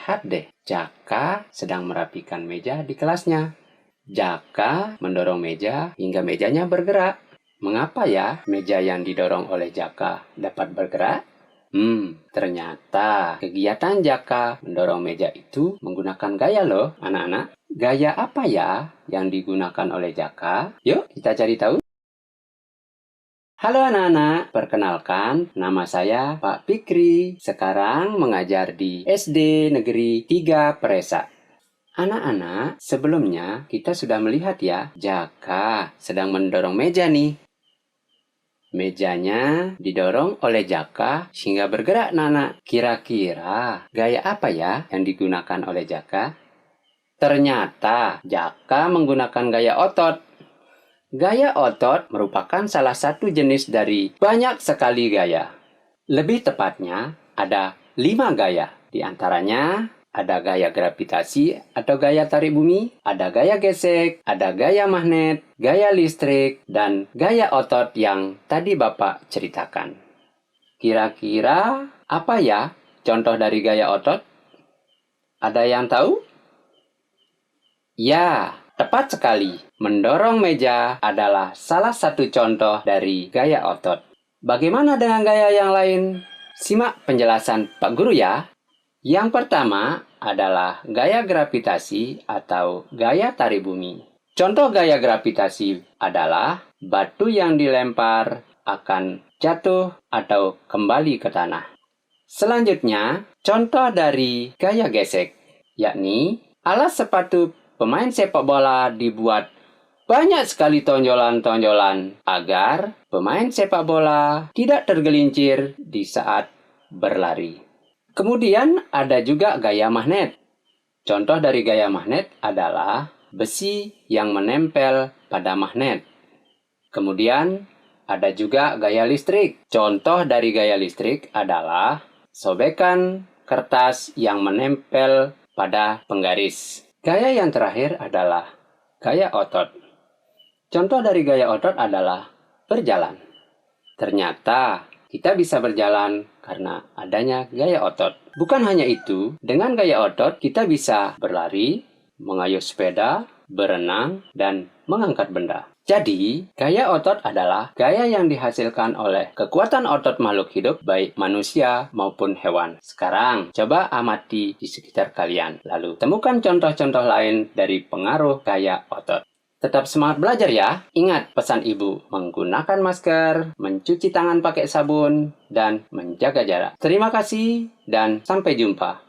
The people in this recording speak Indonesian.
Lihat deh, Jaka sedang merapikan meja di kelasnya. Jaka mendorong meja hingga mejanya bergerak. Mengapa ya meja yang didorong oleh Jaka dapat bergerak? Ternyata kegiatan Jaka mendorong meja itu menggunakan gaya loh, anak-anak. Gaya apa ya yang digunakan oleh Jaka? Yuk, kita cari tahu. Halo anak-anak, perkenalkan nama saya Pak Fikri. Sekarang mengajar di SD Negeri 3 Peresa. Anak-anak, sebelumnya kita sudah melihat ya, Jaka sedang mendorong meja nih. Mejanya didorong oleh Jaka sehingga bergerak, Nana. Kira-kira gaya apa ya yang digunakan oleh Jaka? Ternyata Jaka menggunakan gaya otot. Gaya otot merupakan salah satu jenis dari banyak sekali gaya. Lebih tepatnya, ada 5 gaya. Di antaranya, ada gaya gravitasi atau gaya tarik bumi, ada gaya gesek, ada gaya magnet, gaya listrik, dan gaya otot yang tadi Bapak ceritakan. Kira-kira apa ya contoh dari gaya otot? Ada yang tahu? Ya, tepat sekali. Mendorong meja adalah salah satu contoh dari gaya otot. Bagaimana dengan gaya yang lain? Simak penjelasan Pak Guru ya. Yang pertama adalah gaya gravitasi atau gaya tarik bumi. Contoh gaya gravitasi adalah batu yang dilempar akan jatuh atau kembali ke tanah. Selanjutnya, contoh dari gaya gesek, yakni alas sepatu pemain sepak bola dibuat banyak sekali tonjolan-tonjolan agar pemain sepak bola tidak tergelincir di saat berlari. Kemudian ada juga gaya magnet. Contoh dari gaya magnet adalah besi yang menempel pada magnet. Kemudian ada juga gaya listrik. Contoh dari gaya listrik adalah sobekan kertas yang menempel pada penggaris. Gaya yang terakhir adalah gaya otot. Contoh dari gaya otot adalah berjalan. Ternyata kita bisa berjalan karena adanya gaya otot. Bukan hanya itu, dengan gaya otot kita bisa berlari, mengayuh sepeda, berenang, dan mengangkat benda. Jadi, gaya otot adalah gaya yang dihasilkan oleh kekuatan otot makhluk hidup baik manusia maupun hewan. Sekarang, coba amati di sekitar kalian. Lalu, temukan contoh-contoh lain dari pengaruh gaya otot. Tetap semangat belajar ya. Ingat pesan ibu, menggunakan masker, mencuci tangan pakai sabun, dan menjaga jarak. Terima kasih dan sampai jumpa.